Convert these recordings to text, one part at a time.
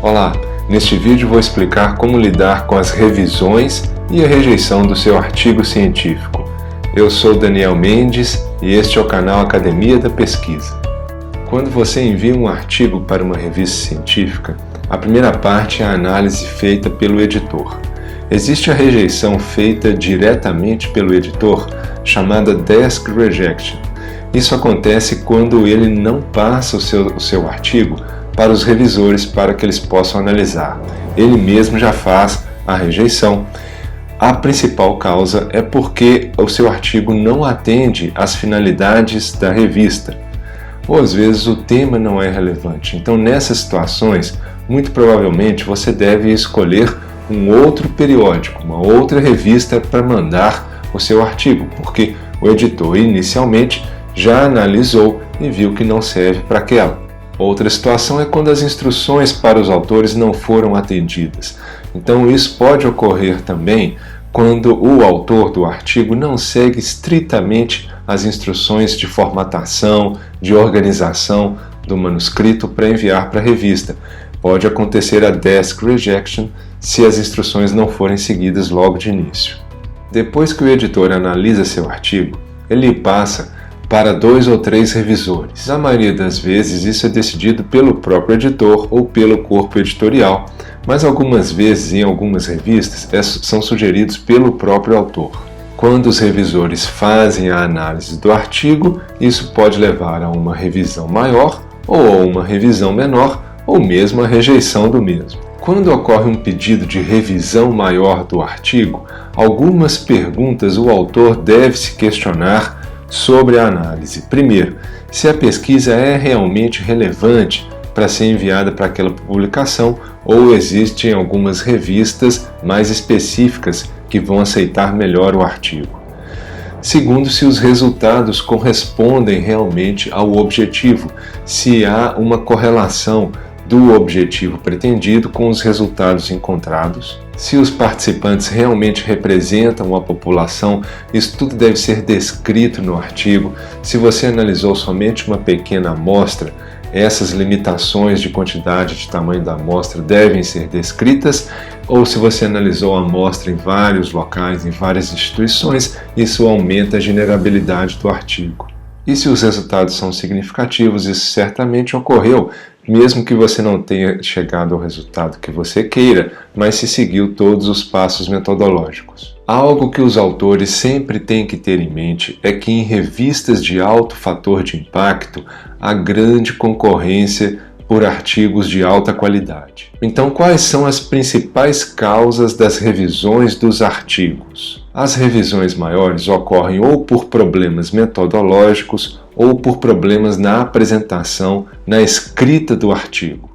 Olá, neste vídeo vou explicar como lidar com as revisões e a rejeição do seu artigo científico. Eu sou Daniel Mendes e este é o canal Academia da Pesquisa. Quando você envia um artigo para uma revista científica, a primeira parte é a análise feita pelo editor. Existe a rejeição feita diretamente pelo editor, chamada Desk Rejection. Isso acontece quando ele não passa o seu artigo para os revisores para que eles possam analisar. Ele mesmo já faz a rejeição. A principal causa é porque o seu artigo não atende às finalidades da revista, ou às vezes o tema não é relevante. Então, nessas situações, muito provavelmente você deve escolher um outro periódico, uma outra revista para mandar o seu artigo, porque o editor inicialmente já analisou e viu que não serve para aquela. Outra situação é quando as instruções para os autores não foram atendidas. Então isso pode ocorrer também quando o autor do artigo não segue estritamente as instruções de formatação, de organização do manuscrito para enviar para a revista. Pode acontecer a Desk Rejection se as instruções não forem seguidas logo de início. Depois que o editor analisa seu artigo, ele passa para 2 ou 3 revisores. Na maioria das vezes isso é decidido pelo próprio editor ou pelo corpo editorial, mas algumas vezes em algumas revistas são sugeridos pelo próprio autor. Quando os revisores fazem a análise do artigo, isso pode levar a uma revisão maior ou a uma revisão menor ou mesmo a rejeição do mesmo. Quando ocorre um pedido de revisão maior do artigo, algumas perguntas o autor deve se questionar sobre a análise. Primeiro, se a pesquisa é realmente relevante para ser enviada para aquela publicação ou existem algumas revistas mais específicas que vão aceitar melhor o artigo. Segundo, se os resultados correspondem realmente ao objetivo, se há uma correlação do objetivo pretendido com os resultados encontrados. Se os participantes realmente representam a população, isso tudo deve ser descrito no artigo. Se você analisou somente uma pequena amostra, essas limitações de quantidade de tamanho da amostra devem ser descritas, ou se você analisou a amostra em vários locais, em várias instituições, isso aumenta a generabilidade do artigo. E se os resultados são significativos, isso certamente ocorreu, mesmo que você não tenha chegado ao resultado que você queira, mas se seguiu todos os passos metodológicos. Algo que os autores sempre têm que ter em mente é que em revistas de alto fator de impacto há grande concorrência por artigos de alta qualidade. Então, quais são as principais causas das revisões dos artigos? As revisões maiores ocorrem ou por problemas metodológicos ou por problemas na apresentação, na escrita do artigo.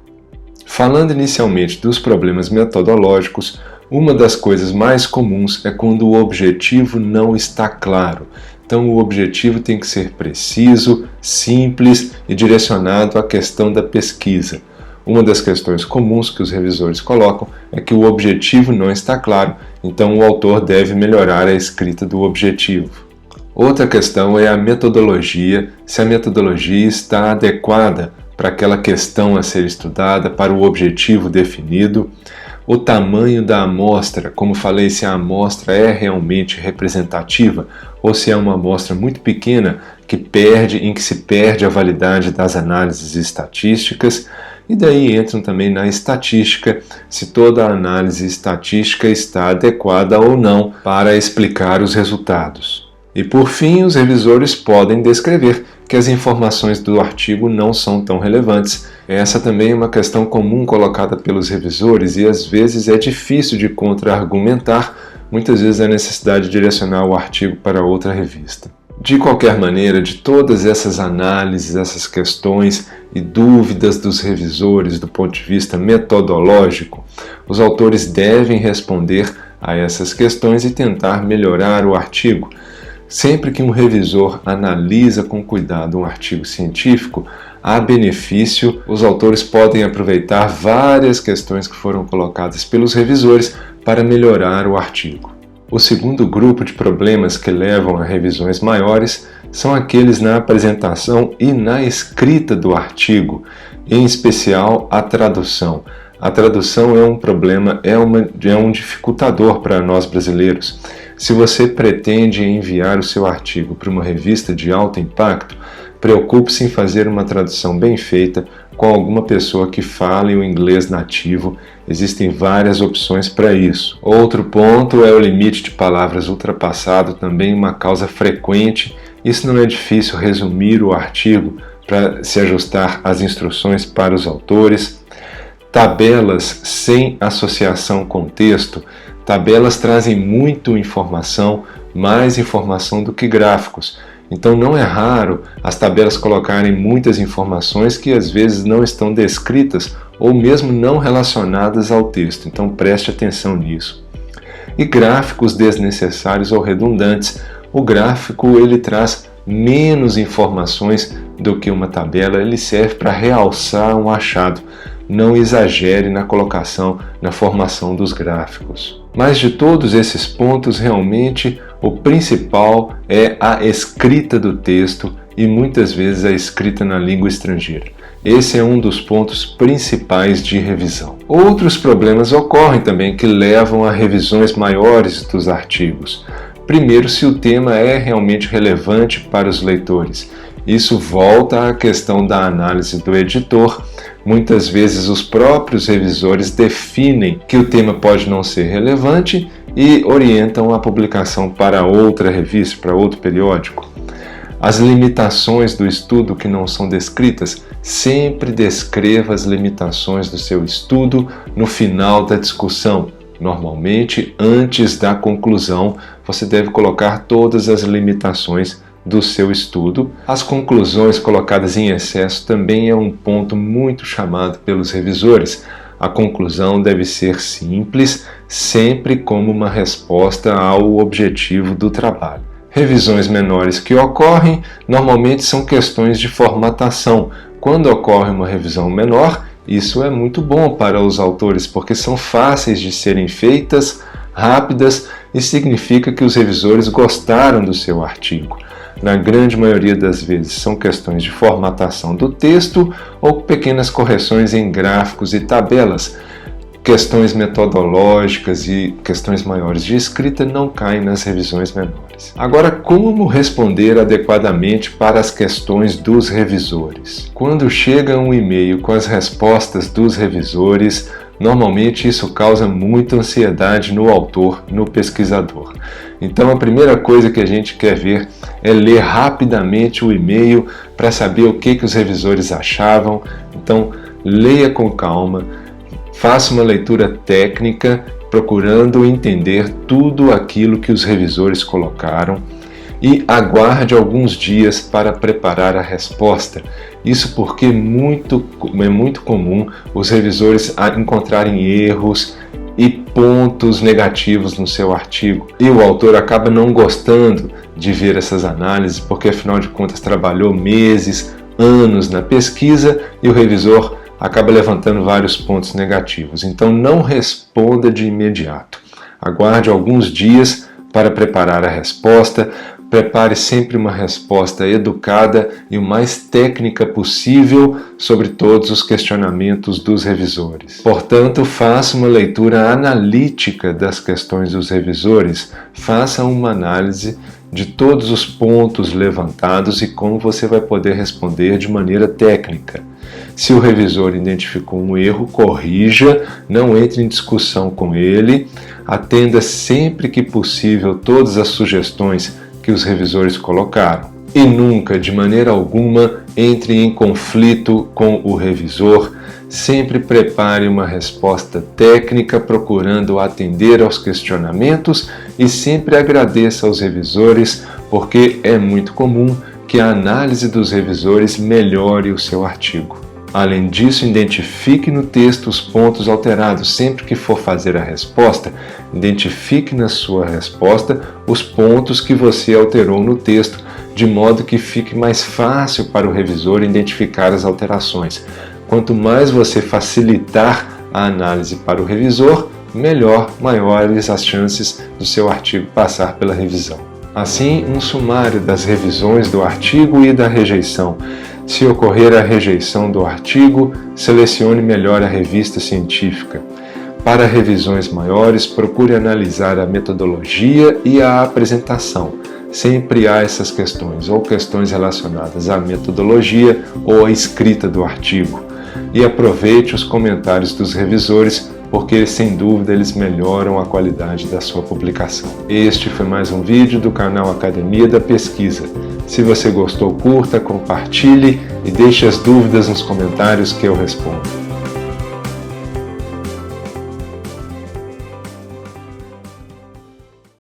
Falando inicialmente dos problemas metodológicos, uma das coisas mais comuns é quando o objetivo não está claro. Então, o objetivo tem que ser preciso, simples e direcionado à questão da pesquisa. Uma das questões comuns que os revisores colocam é que o objetivo não está claro, então o autor deve melhorar a escrita do objetivo. Outra questão é a metodologia, se a metodologia está adequada para aquela questão a ser estudada, para o objetivo definido. O tamanho da amostra, como falei, se a amostra é realmente representativa ou se é uma amostra muito pequena em que se perde a validade das análises estatísticas. E daí entram também na estatística, se toda a análise estatística está adequada ou não para explicar os resultados. E por fim, os revisores podem descrever que as informações do artigo não são tão relevantes. Essa também é uma questão comum colocada pelos revisores e às vezes é difícil de contra-argumentar, muitas vezes há necessidade de direcionar o artigo para outra revista. De qualquer maneira, de todas essas análises, essas questões e dúvidas dos revisores do ponto de vista metodológico, os autores devem responder a essas questões e tentar melhorar o artigo. Sempre que um revisor analisa com cuidado um artigo científico, há benefício, os autores podem aproveitar várias questões que foram colocadas pelos revisores para melhorar o artigo. O segundo grupo de problemas que levam a revisões maiores são aqueles na apresentação e na escrita do artigo, em especial a tradução. A tradução é um problema, é um dificultador para nós brasileiros. Se você pretende enviar o seu artigo para uma revista de alto impacto, preocupe-se em fazer uma tradução bem feita com alguma pessoa que fale o inglês nativo. Existem várias opções para isso. Outro ponto é o limite de palavras ultrapassado, também uma causa frequente. Isso não é difícil resumir o artigo para se ajustar às instruções para os autores. Tabelas sem associação com texto. Tabelas trazem muita informação, mais informação do que gráficos. Então não é raro as tabelas colocarem muitas informações que às vezes não estão descritas ou mesmo não relacionadas ao texto. Então preste atenção nisso. E gráficos desnecessários ou redundantes. O gráfico ele traz menos informações do que uma tabela, ele serve para realçar um achado. Não exagere na colocação, na formação dos gráficos. Mas de todos esses pontos, realmente o principal é a escrita do texto e muitas vezes a escrita na língua estrangeira. Esse é um dos pontos principais de revisão. Outros problemas ocorrem também que levam a revisões maiores dos artigos. Primeiro, se o tema é realmente relevante para os leitores. Isso volta à questão da análise do editor. Muitas vezes os próprios revisores definem que o tema pode não ser relevante e orientam a publicação para outra revista, para outro periódico. As limitações do estudo que não são descritas, sempre descreva as limitações do seu estudo no final da discussão. Normalmente, antes da conclusão, você deve colocar todas as limitações do seu estudo. As conclusões colocadas em excesso também é um ponto muito chamado pelos revisores. A conclusão deve ser simples, sempre como uma resposta ao objetivo do trabalho. Revisões menores que ocorrem normalmente são questões de formatação. Quando ocorre uma revisão menor, isso é muito bom para os autores, porque são fáceis de serem feitas, rápidas, e significa que os revisores gostaram do seu artigo. Na grande maioria das vezes são questões de formatação do texto ou pequenas correções em gráficos e tabelas. Questões metodológicas e questões maiores de escrita não caem nas revisões menores. Agora, como responder adequadamente para as questões dos revisores? Quando chega um e-mail com as respostas dos revisores, normalmente isso causa muita ansiedade no autor, no pesquisador. Então a primeira coisa que a gente quer ver é ler rapidamente o e-mail para saber o que os revisores achavam. Então leia com calma, faça uma leitura técnica, procurando entender tudo aquilo que os revisores colocaram e aguarde alguns dias para preparar a resposta. Isso porque é muito comum os revisores encontrarem erros e pontos negativos no seu artigo. E o autor acaba não gostando de ver essas análises, porque afinal de contas trabalhou meses, anos na pesquisa e o revisor acaba levantando vários pontos negativos. Então não responda de imediato. Aguarde alguns dias para preparar a resposta. Prepare sempre uma resposta educada e o mais técnica possível sobre todos os questionamentos dos revisores. Portanto, faça uma leitura analítica das questões dos revisores. Faça uma análise de todos os pontos levantados e como você vai poder responder de maneira técnica. Se o revisor identificou um erro, corrija, não entre em discussão com ele, atenda sempre que possível todas as sugestões que os revisores colocaram. E nunca, de maneira alguma, entre em conflito com o revisor. Sempre prepare uma resposta técnica, procurando atender aos questionamentos e sempre agradeça aos revisores, porque é muito comum que a análise dos revisores melhore o seu artigo. Além disso, identifique no texto os pontos alterados. Sempre que for fazer a resposta, identifique na sua resposta os pontos que você alterou no texto, de modo que fique mais fácil para o revisor identificar as alterações. Quanto mais você facilitar a análise para o revisor, melhor, maiores as chances do seu artigo passar pela revisão. Assim, um sumário das revisões do artigo e da rejeição. Se ocorrer a rejeição do artigo, selecione melhor a revista científica. Para revisões maiores, procure analisar a metodologia e a apresentação. Sempre há essas questões, ou questões relacionadas à metodologia ou à escrita do artigo. E aproveite os comentários dos revisores, porque sem dúvida eles melhoram a qualidade da sua publicação. Este foi mais um vídeo do canal Academia da Pesquisa. Se você gostou, curta, compartilhe e deixe as dúvidas nos comentários que eu respondo.